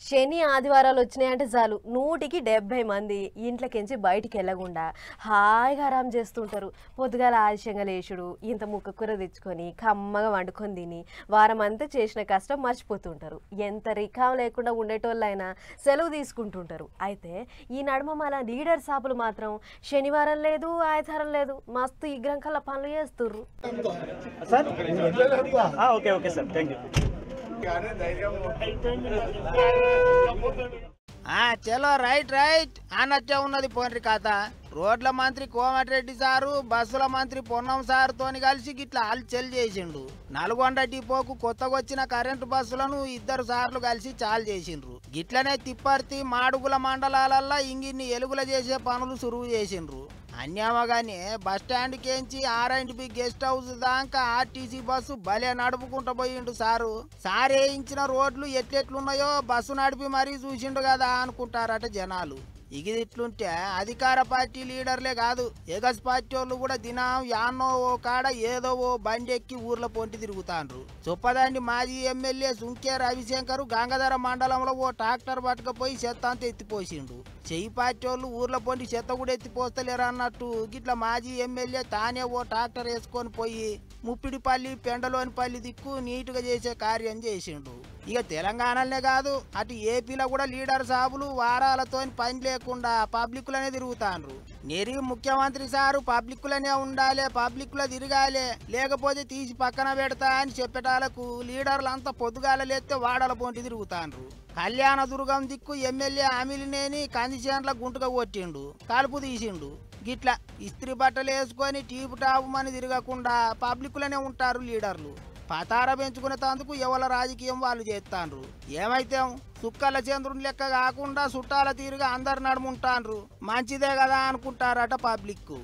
శని ఆదివారాలు వచ్చినాయంటే చాలు 170 మంది ఇంట్లోకించి బయటికి వెళ్ళకుండా హాయిగా ఆరాం చేస్తుంటారు. పొద్దుగాల ఆలస్యంగా లేచుడు, ఇంత ముక్క కూర తెచ్చుకొని కమ్మగా వండుకొని తిని వారం అంతా చేసిన కష్టం మర్చిపోతుంటారు. ఎంత రికాం లేకుండా ఉండేటోళ్ళైనా సెలవు తీసుకుంటుంటారు. అయితే ఈ నడుమ మన లీడర్ సాపులు మాత్రం శనివారం లేదు ఆదివారం లేదు మస్తు ఇగ్రంకల్లా పనులు చేస్తుర్రు. చలో రైట్ రైట్ అనొచ్చే ఉన్నది పోన్రి కథ. రోడ్ల మంత్రి కోమటిరెడ్డి సారు బస్సుల మంత్రి పొన్నం సారుతోని కలిసి గిట్లా హల్చల్ చేసిండు. నల్గొండ డిపోకు కొత్తగొచ్చిన కరెంటు బస్సులను 2 సార్లు కలిసి చాలు చేసిండ్రు. గిట్లనే తిప్పర్తి మాడుగుల మండలాలల్లో ఇంగిన్ని ఎలుగుల చేసే పనులు సురువు చేసిండ్రు. అన్యామగానే బస్టాండ్ కేంచి R&B గెస్ట్ హౌస్ దాకా ఆర్టీసీ బస్సు భలే నడుపుకుంటూ పోయిండు సారు. సారేయించిన రోడ్లు ఎట్లెట్లున్నాయో బస్సు నడిపి మరీ చూసిండు కదా అనుకుంటారట జనాలు. ఇట్లుంటే అధికార పార్టీ లీడర్లే కాదు, ఎగస్ పార్టీ వాళ్ళు కూడా దినం యాన్నో ఓ కాడ ఏదో ఓ బండి ఎక్కి ఊర్ల పొంటి తిరుగుతాండ్రు. చొప్పదండి మాజీ ఎమ్మెల్యే సుంకే రవిశంకర్ గంగధర మండలంలో ఓ ట్రాక్టర్ పట్టుకపోయి చెత్త అంతా ఎత్తిపోసిండు. చెయ్యి పార్టీ వాళ్ళు ఊర్ల పొంటి చెత్త కూడా ఎత్తిపోస్తలేరు అన్నట్టు గిట్ల మాజీ ఎమ్మెల్యే తానే ఓ ట్రాక్టర్ వేసుకొని పోయి ముప్పిడిపల్లి పెండలోనిపల్లి దిక్కు నీటుగా చేసే కార్యం చేసిండు. ఇక తెలంగాణలోనే కాదు అటు ఏపీలో కూడా లీడర్ సాబులు వారాలతో పని లేకుండా పబ్లిక్లనే తిరుగుతాండ్రు. నెరి ముఖ్యమంత్రి సారు పబ్లిక్లనే ఉండాలి, పబ్లిక్లో తిరగాలి, లేకపోతే తీసి పక్కన పెడతా అని చెప్పేటాలకు లీడర్లు అంతా పొద్దుగాల లేస్తే వాడల పొంటి తిరుగుతాండ్రు. కళ్యాణ దుర్గం దిక్కు ఎమ్మెల్యే అమిలినేని కందిచేండ్ల గుంటుగా కొట్టిండు, కలుపు తీసిండు. గిట్లా ఇస్త్రీ బట్టలు వేసుకొని టీపు టాపు మని తిరగకుండా పబ్లిక్లనే ఉంటారు లీడర్లు. పతార పెంచుకునే తందుకు ఎవల రాజకీయం వాళ్ళు చేస్తాండ్రు. ఏమైతే సుక్కల చంద్రుని లెక్క కాకుండా చుట్టాల తీరుగా అందరు నడుముంటాండ్రు. మంచిదే కదా అనుకుంటారట పబ్లిక్.